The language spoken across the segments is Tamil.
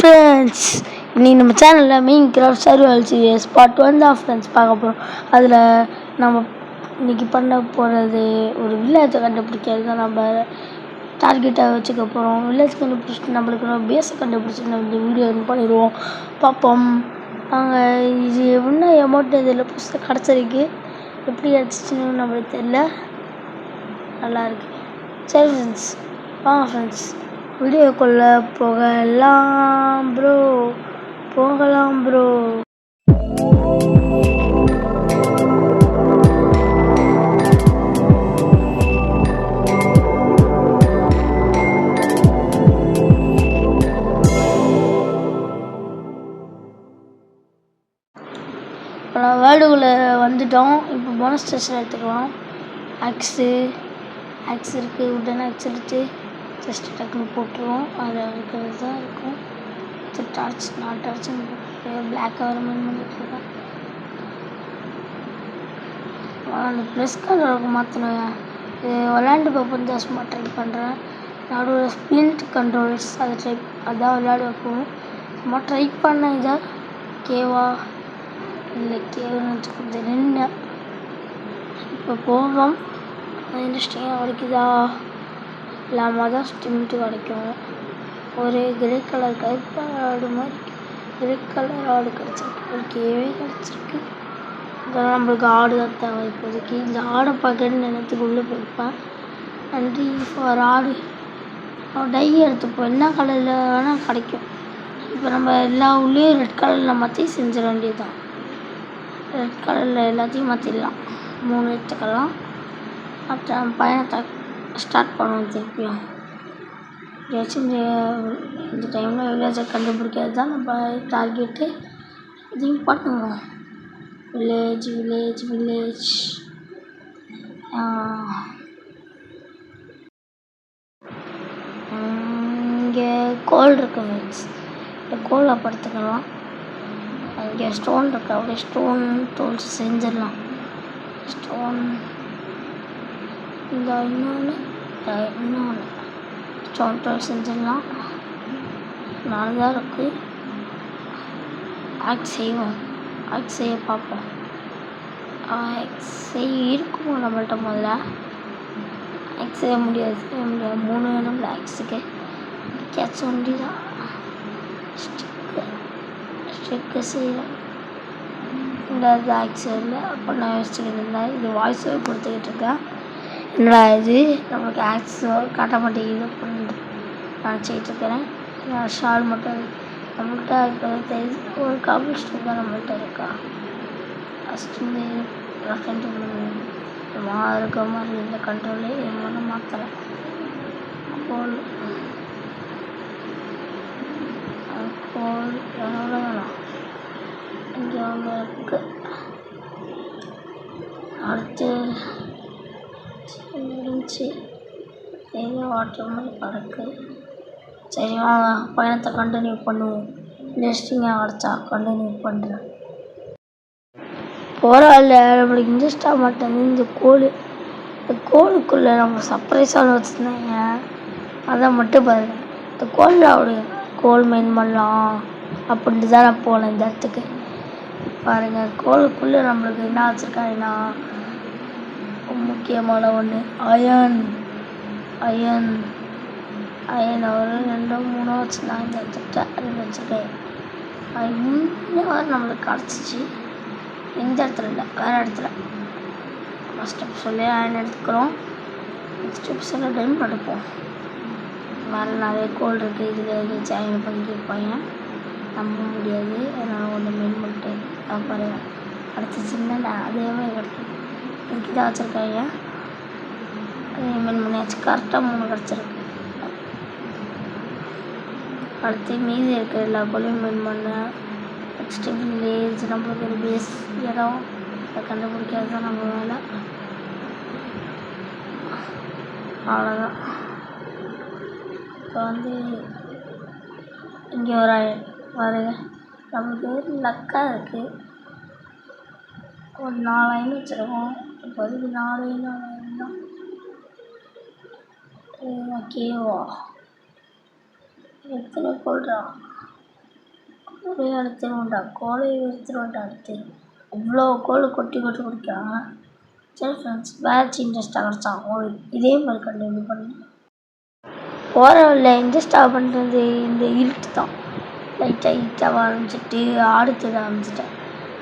ஃப்ரெண்ட்ஸ், இன்னைக்கு நம்ம சேனலில் Minecraft சர்வைவல் சீரியஸ் பார்ட் 1 தான் ஃப்ரெண்ட்ஸ் பார்க்க போகிறோம். அதில் நம்ம இன்னைக்கு பண்ண போகிறது ஒரு வில்லேஜை கண்டுபிடிக்கிறது தான் நம்ம டார்கெட்டாக வச்சுக்க போகிறோம். வில்லேஜ் கண்டுபிடிச்சிட்டு நம்மளுக்கு பேஸை கண்டுபிடிச்சி நம்ம இந்த வீடியோ பண்ணிடுவோம். பார்ப்போம் நாங்கள். இது எப்படின்னா அமௌண்ட் இதில் புதுசாக கிடச்சிருக்கு. எப்படி கிடச்சிச்சின்னு நம்மளுக்கு தெரியல. நல்லாயிருக்கு. சரி ஃப்ரெண்ட்ஸ், வாங்க ஃப்ரெண்ட்ஸ் வீடியோக்குள்ள போகலாம் ப்ரோ. இப்போ நான் வேர்ல்டுக்குள்ளே வந்துட்டோம். இப்போ போனஸ் ஸ்டேஷன் எடுத்துக்கலாம். ஆக்ஸ் இருக்குது. உடன் ஆக்ஸ் எடுத்து ஜஸ்ட் டக்குன்னு போட்டுருவோம். அதில் இருக்கிறது தான் இருக்கும். டார்ச் 4 டார்ச் பிளாக் கவர் பண்ணிட்டுருக்கேன். அந்த ப்ளஸ் கலருக்கு மாற்றணும். இது விளையாண்டு பார்ப்போம். தான் சும்மா ட்ரை பண்ணுறேன். நடுவில் ஸ்பிளிண்ட் கண்ட்ரோல்ஸ் அதான் விளையாட வைப்போம். சும்மா ட்ரை பண்ணேன். இதை கேவா இல்லை கேவுன்னு வச்சுக்கிறது நின்று. இப்போ போவோம். இன்ட்ரெஸ்டிங்காக கிடைக்குதா இல்லாமல் தான் ஸ்டிம்ட்டு கிடைக்கும். ஒரு கிரே கலர் கருப்பு ஆடு மாதிரி கிரே கலர் ஆடு கிடச்சிருக்கு. ஒரு கேவே கிடச்சிருக்கு. இதெல்லாம் நம்மளுக்கு ஆடு தான் தேவை இப்போதைக்கு. இந்த ஆடை பார்க்கணுன்னு நினைத்துக்கு உள்ளே போயிருப்பேன். நன்றி ஃபார் ஆடு. டை எடுத்துப்போம். என்ன கலரில் வேணால் கிடைக்கும். இப்போ நம்ம எல்லா உள்ளேயும் ரெட் கலரில் மாற்றி செஞ்சிட வேண்டியது தான். ரெட் கலரில் எல்லாத்தையும் மாற்றிடலாம். 3 எடுத்துக்கலாம். அப்புறம் நம்ம பயணத்தை ஸ்டார்ட் பண்ணுவோம். திருப்பியும் எப்படியாச்சும் இந்த டைமில் வில்லேஜை கண்டுபிடிக்கிறது தான் நம்ம டார்கெட்டு. இதையும் பண்ணுவோம். வில்லேஜ் இங்கே கோல் இருக்கு மீன்ஸ் இந்த கோலை படுத்துக்கலாம். இங்கே ஸ்டோன் இருக்கு. அப்படியே ஸ்டோன் டூல்ஸ் செஞ்சிடலாம். ஸ்டோன் இந்த இன்னொன்று ஸ்டோன் டூல்ஸ் செஞ்சிடலாம். 4 தான் இருக்குது. ஆக்ஸ் செய்ய பார்ப்போம். இருக்குமோ நம்மள்ட்ட முதல்ல. ஆக்ஸ் செய்ய முடியாது. 3 வேணும்ல ஆக்ஸுக்கு. கேட்ச் ஒண்டி தான். ஸ்டிக்கு செய்யலாம். இந்த ஆக்ஸ் இல்லை. அப்போ நான் யோசிச்சுக்கிட்டு இருந்தேன். இது வாய்ஸ் கொடுத்துக்கிட்டு இருக்கேன். என்னடா இது நம்மளுக்கு ஆக்ஸ் காட்ட மாட்டேங்குது அப்படின்னு நினச்சிக்கிட்டு இருக்கிறேன். ஷால் மட்டும் நம்மள்கிட்ட இப்போ தெரியுது. ஒரு காபிள் ஸ்டோன் தான் நம்மள்கிட்ட இருக்கா. ஃபஸ்ட்டு ரெஃபரண்ட் இருக்க மாதிரி இந்த கண்ட்ரோலே என்ன மாற்றலை. கோல் எவ்வளோ வேணாம். இங்கே ஒன்று இருக்குது. அடுத்து முடிஞ்சு வாட்டர் மாதிரி கிடக்கு. சரி வாங்க பயணத்தை கண்டினியூ பண்ணுவோம். இன்ட்ரெஸ்டிங்காக கிடச்சா கண்டினியூ பண்ணுறேன். போராடல நம்மளுக்கு இன்ட்ரெஸ்ட் ஆக மாட்டேங்குது. இந்த கோலுக்குள்ளே நம்ம சர்ப்ரைஸாக வச்சுருந்தாங்க. அதை மட்டும் பாருங்கள். இந்த கோலில் கோல் மெயின் பண்ணலாம் அப்படின்ட்டு தான் நான் போனேன் இந்த இடத்துக்கு. பாருங்கள் கோலுக்குள்ளே நம்மளுக்கு என்ன வச்சுருக்காங்கன்னா முக்கியமான ஒன்று அயன் ஒரு 2 3 வச்சுருந்தாங்க. இந்த இடத்துக்கிட்ட 2 வச்சுருக்கேன். இன்னும் நம்மளுக்கு கிடச்சிச்சு. இந்த இடத்துல இல்லை, வேறு இடத்துல. ஃபஸ்ட் ஸ்டெப் சொல்லி அயன் எடுத்துக்கிறோம். நெக்ஸ்ட் ஸ்டெப்ஸில் டைம் எடுப்போம். வேறு நிறைய கோல் இருக்குது. இதில் ஏதாச்சும் அயன் பண்ணி கேட்பாங்க. நம்ப முடியாது. அதனால் ஒன்று மெயின் பண்ணிட்டு பாருங்க கிடச்சிச்சின்னா அதே மாதிரி கிடைக்கும். இதுக்கு தான் வச்சுருக்காங்க. அதே மெயின் பண்ணியாச்சு. கரெக்டாக 3 கிடச்சிருக்கு. அடுத்து மீதி இருக்கிற எல்லா கோலையும் மெயின் பண்ண. நெக்ஸ்ட்டு வில்லேஜ் நம்மளுக்கு ஒரு பேஸ் இடம் அதை கண்டுபிடிக்கிறது தான் நம்ம வேலை. அவ்வளோதான். இப்போ இங்கே ஒரு பாருங்க நம்மளுக்கு லக்காக இருக்குது. ஒரு 4 அயன் வச்சுருக்கோம். இப்போதைக்கு 4 அயன் தான். ஓகேவா எத்தனை போடுறான். கோழி எடுத்துருவோண்டா, கோழி எடுத்துருவோண்டா அடுத்து. அவ்வளோ கோழி கொட்டி கொட்டி குடிக்கிறாங்க. சரி ஃப்ரெண்ட்ஸ், வேறு இன்ட்ரெஸ்டாக கிடச்சா இதே மாதிரி கண்டினியூ பண்ணி போகிற வழில இன்ட்ரெஸ்டாக பண்ணுறது இந்த இருட்டு தான். லைட்டாக ஹீட்டாக ஆரம்பிச்சிட்டு ஆடு தேட ஆரம்பிச்சிட்டேன்.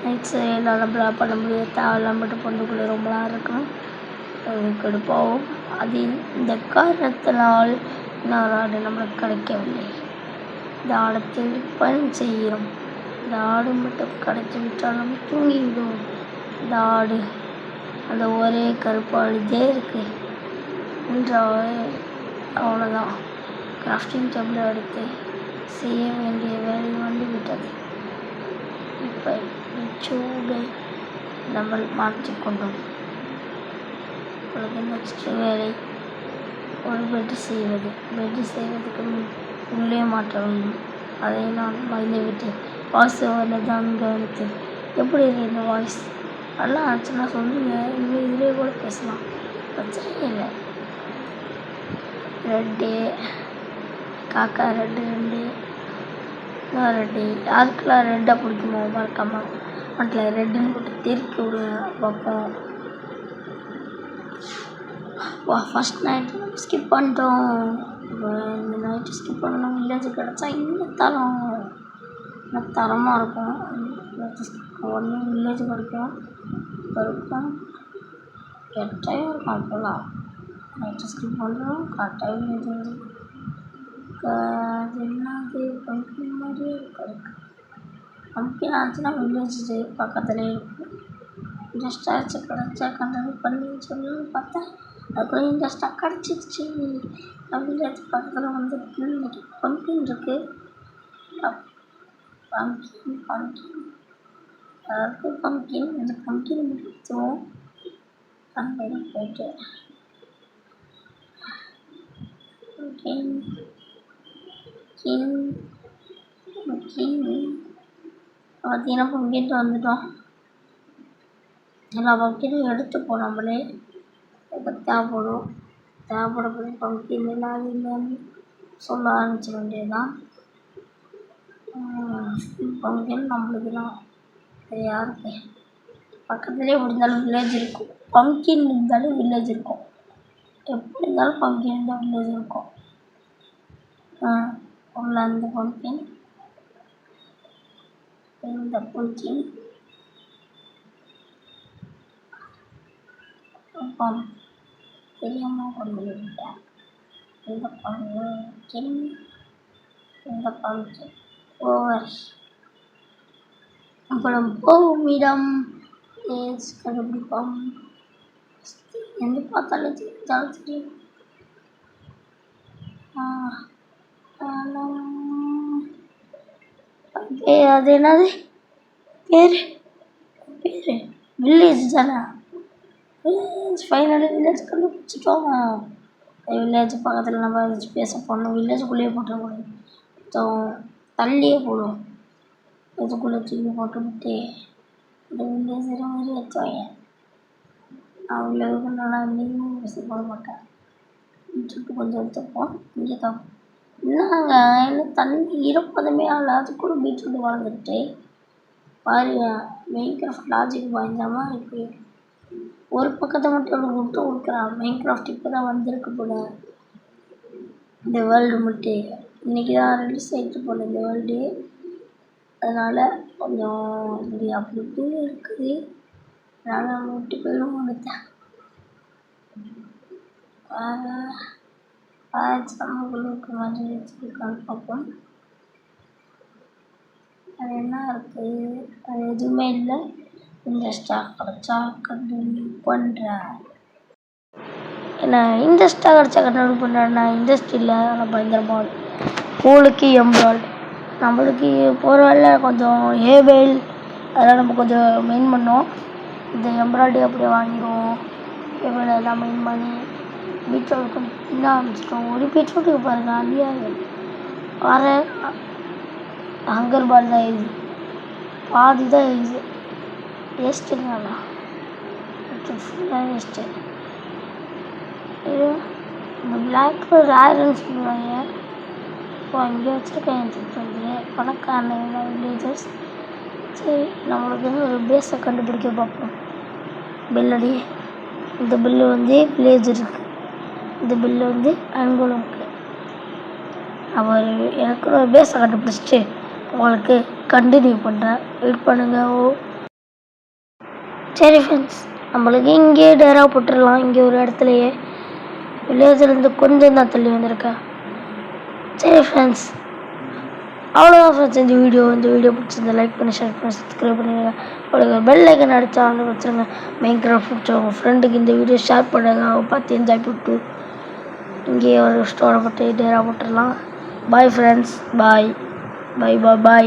நைட்ஸு நம்மளால் பண்ண முடியாது, தேவையில்லாமட்டு பொண்ணுக்குள்ளே ரொம்ப நேரம் இருக்கணும், அது கடுப்பாகும். அது இந்த காரணத்தினால் இன்னொரு ஆடு நம்மளுக்கு கிடைக்கவில்லை. இந்த ஆழத்தில் பயணம் செய்கிறோம். இந்த ஆடு மட்டும் கிடைச்சி விட்டால் நம்ம தூங்கிவிடும். இந்த ஆடு அந்த ஒரே கருப்பாடிதே இருக்கு என்றால் அவ்வளோதான். கிராஃப்டிங் டேபிளை எடுத்து செய்ய வேண்டிய வேலை வந்து விட்டது. இப்போ சூடை நம்ம மாற்றிக்கொண்டோம். உங்களுக்கு நெக்ஸ்ட் வேலை ஒரு பெட்டு செய்வது. பெட்டு செய்வதற்கு உள்ளே மாற்ற வேண்டும். அதை நான் மறந்துவிட்டேன். வாய்ஸ் ஓவரில் தான் கவனித்தேன். எப்படி இருக்கு இந்த வாய்ஸ்? நல்லா ஆச்சுன்னா சொல்லுங்கள், இனிமேல் இதிலே கூட பேசலாம், பிரச்சனை இல்லை. ரெட்டு காக்கா, ரெட்டு ரெட்டு யாருக்கெல்லாம் ரெட்டாக பிடிக்குமோ மறக்காமல் அதில் ரெட்டுன்னு போட்டு தெருக்கி விடுங்க பார்ப்போம். ஃபஸ்ட் நைட்டு ஸ்கிப் பண்ணிட்டோம். இப்போ இந்த நைட்டு ஸ்கிப் பண்ணணும். வில்லேஜ் கிடச்சா இன்னும் தரமாக இருக்கும். உடனே வில்லேஜ் கிடைக்கும். இருக்கும் கெட்டாயும் இருக்கும். அப்போல்லாம் நைட்டு ஸ்கிப் பண்ணுறோம். கரெக்டாக வில்லேஜ் வருது. அது என்னது பம்ப்கின் மாதிரியே இருக்கு. பம்ப்கின் ஆச்சுன்னா வில்லேஜ் பக்கத்துலேயே இருக்கும். இன்ட்ரெஸ்டாக கிடச்சா கண்டினியூ பண்ணி சொல்லணும்னு பார்த்தேன். அதுக்குள்ளே இன்ட்ரெஸ்டாக கிடச்சிருச்சு. வில்லேஜ் பக்கத்தில் வந்து இன்னைக்கு பம்ப்கின் இருக்குது. பம்ப்கின் அதாவது பம்ப்கின் இந்த பம்ப்கின் முடித்துவோம். அங்கே போயிட்டு பம்ப்கின் பார்த்தீங்கன்னா பம்ப்கின்ட்டு வந்துட்டோம். எல்லா பம்ப்கினும் எடுத்துப்போம். நம்மளே இப்போ தேவைப்படக்கூடிய பம்ப்கின் எல்லாம் இல்லைன்னு சொல்ல ஆரம்பிச்சிட வேண்டியதுதான். பம்ப்கின் நம்மளுக்கு தான், அது யாருக்கு? பக்கத்துலேயே முடிந்தாலும் வில்லேஜ் இருக்கும். பம்ப்கின் இருந்தாலும் வில்லேஜ் இருக்கும். எப்படி இருந்தாலும் பம்ப்கின் இருந்தால் வில்லேஜ் இருக்கும். உள்ள அந்த பம்ப்கின், இந்த பம்ப்கின் தெரியாமல் கொண்டு விட்டேன். இந்த பம்ப்கின் ஓவர். அப்புறம் போகும் இடம் கண்டுபிடிப்போம். எந்த பார்த்தாலும் தெரியும். அது என்னது பேர் வில்லேஜ் தானே. ஃபைனலி வில்லேஜ் கண்டுபிடிச்சிட்டோம். வில்லேஜ் பக்கத்தில் நம்ம பேச போடணும். வில்லேஜுக்குள்ளேயே போட்டுறக்கூடாது, தள்ளியே போடுவோம். இதுக்குள்ளே தூக்கி போட்டுவிட்டு இந்த வில்லேஜ் மாதிரி வச்சுவாங்க. நான் வில்லேஜுக்கு நல்லா நீங்களும் பேச போட மாட்டேன். வீட்டுக்கு கொஞ்சம் எடுத்துப்போம். இங்கே தான் என்னங்க இன்னும் தண்ணி இருப்பதுமே ஆகல, அதுக்குள்ள பீட்ரூட் வளர்ந்துட்டு பாருங்க. மைன்கிராஃப்ட் லாஜிக் பயங்கரமாக இருக்குது. ஒரு பக்கத்தை மட்டும் விட்டு கொடுக்குறான். மைன்கிராஃப்ட் இப்போ தான் வந்திருக்கு போல இந்த வேர்ல்டு மட்டும். இன்றைக்கி தான் ரிலீஸ் ஆகிட்டு போல இந்த வேர்ல்டு. அதனால் கொஞ்சம் இப்படி அப்படி இப்படி இருக்குது. அதனால் விட்டு போயிடும் வந்துட்டேன். எக்ஸாம்பிளுக்கு மாதிரி வச்சுருக்கான்னு பார்ப்போம். அது என்ன இருக்குது? அது எதுவுமே இல்லை. இன்ட்ரெஸ்டாக கிடச்சா கண்டினியூ பண்ணுறேன். ஏன்னா இன்ட்ரெஸ்டாக கிடச்சா கண்டினியூ பண்ணுறேன்னா இன்ட்ரெஸ்ட் இல்லை, ஆனால் பயங்கரமாக கூலுக்கு எம்ப்ராய்டு. நம்மளுக்கு போகிற வேலை கொஞ்சம் ஏபெயில் அதெல்லாம் நம்ம கொஞ்சம் மெயின் பண்ணோம். இந்த எம்ப்ராய்டரி அப்படியே வாங்கிடுவோம். ஏபெயில் எல்லாம் மெயின் பண்ணி பீட்ரூட் கொஞ்சம் தின்ன ஆரம்பிச்சிட்டோம். ஒரு பீட்ரூட்டுக்கு பாருங்கள் அழியாது. வர ஹங்கர் பால் தான் எழுது, பாதி தான் எழுது. வேஸ்ட்டுங்கண்ணா, ஃபுல்லாக வேஸ்ட்டு. இது இந்த பிளாக் கலர் ரேருன்னு சொல்லுவாங்க. இங்கே வச்சுருக்கேன் செக் பண்ணி பணக்காரங்க வில்லேஜர்ஸ். சரி நம்மளுக்கு வந்து ஒரு பேஸை கண்டுபிடிக்க பார்ப்போம். பில்லடி இந்த பில்லு வந்து வில்லேஜ் இருக்குது, இந்த பில்லு வந்து அன்புலம் இருக்குது. அவர் எனக்கு ஒரு பேஸை கண்டுபிடிச்சிட்டு உங்களுக்கு கண்டினியூ பண்ணுறேன், வெயிட் பண்ணுங்க. சரி ஃப்ரெண்ட்ஸ், நம்மளுக்கு இங்கே டேரா போட்டுடலாம். இங்கே ஒரு இடத்துலையே வில்லேஜ்லேருந்து கொஞ்சம் தான் தள்ளி வந்திருக்கேன். சரி ஃப்ரெண்ட்ஸ், அவ்வளோதான் ஃப்ரெண்ட்ஸ். இந்த வீடியோ பிடிச்சிருந்தா லைக் பண்ணி ஷேர் பண்ணி சப்ஸ்கிரைப் பண்ணிடுங்க. உங்களுக்கு பெல் ஐக்கன் அடித்தா வந்து வச்சுருங்க. மைன்கிராஃப்ட் பிடிச்ச உங்கள் ஃப்ரெண்டுக்கு இந்த வீடியோ ஷேர் பண்ணுங்க, அவங்க பார்த்து என்ஜாய் பண்ணிட்டு இங்கே ஒரு ஸ்டோரை போட்டு டேரா போட்டுடலாம். பாய் ஃப்ரெண்ட்ஸ், பாய் பாய் பாய் பாய்.